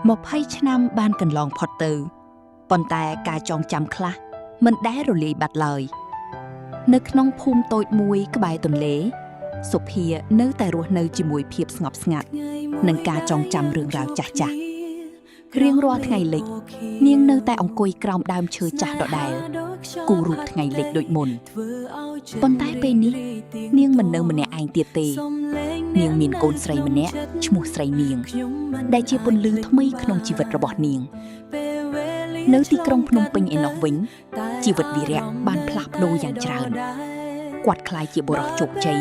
một hay năm ban cần lòng phật tử bọn ta cả trong chăm khla mình đã rồi lì bạt lời nước nông phum tội mùi cái bài tuần lễ sụp hìa nếu tại ruột nơi chỉ mùi phiệp ngọt ngạt nâng ca trong chăm rừng rào chả chả riêng roa ngày lịch niêng nơi tại ông côi còng đam chơi chả đọ đài cù rụt ngày lịch đội mồn bọn ta pe ní niêng mình nâng mình nè anh tiệt tề niêng miền cồn sấy mình nè chmu sấy niêng đại chia bồn lư thâm mây khung chi vật robot niêng nếu tí krong phnom penh ở nóc vĩnh chi vật vì rẻ ban plap đôiอย่างtràn quạtคล้ายជាបរោះជោគជ័យ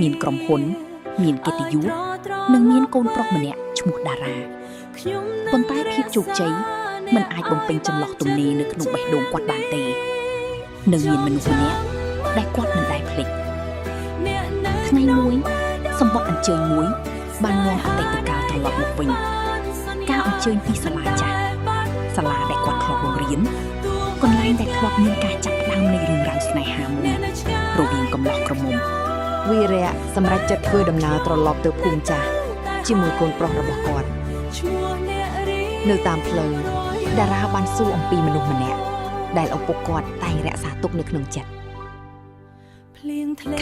មានក្រុមហ៊ុនមានកិត្តិយសនិងមានកូនប្រុសម្នាក់ឈ្មោះតារាប៉ុន្តែភាពជោគជ័យមិនអាចបំពេញចន្លោះទំនេរនៅក្នុងបេះដូងគាត់បានទេនឹងមានមនុស្សម្នាក់ដែលគាត់មិនដែលភ្លេចថ្ងៃមួយសម្បត្តិអញ្ជើញមួយបាននាំអតីតកាលត្រឡប់មកវិញការអញ្ជើញពីសាលាចាស់សាលាដែលគាត់ធ្លាប់បង្រៀនកន្លែងដែលធ្លាប់មានការចាប់ផ្ដើមនៃរឿងរ៉ាវស្នេហាមួយរវាងកំឡោះក្រមុំវីរៈសម្រាប់ចិត្តធ្វើដំណើរត្រឡប់ទៅភូមិចាស់ជាមួយកូនប្រុសរបស់គាត់នៅតាមផ្លូវតារាបានសួរអំពីមនុស្សម្នាក់ដែលឪពុកគាត់តែងរក្សាទុកនៅក្នុងចិត្ត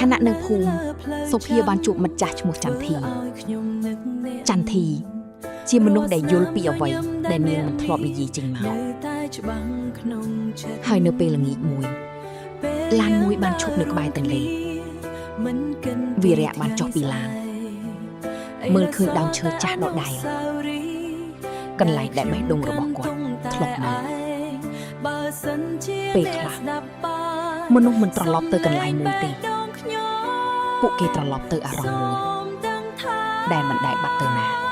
ខណៈនៅភូមិសុភាបានជួបមិត្តចាស់ឈ្មោះចន្ទធីជាមនុស្សដែលយល់ពីអ្វីដែលនាងមិនធ្លាប់និយាយចេញមកហើយនៅពេលល្ងាចមួយឡានមួយបានឈប់នៅក្បែរទន្លេវីរៈបានចុះពីឡានមើលឃើញដើមឈើចាស់ដដែលកន្លែងដែលបេះដូងរបស់គាត់ធ្លាប់នៅពេលខ្លះមនុស្សមិនត្រឡប់ទៅកន្លែងមួយទេពួកគេត្រឡប់ទៅអារម្មណ៍មួយដែលមិនដែលបាត់ទៅណា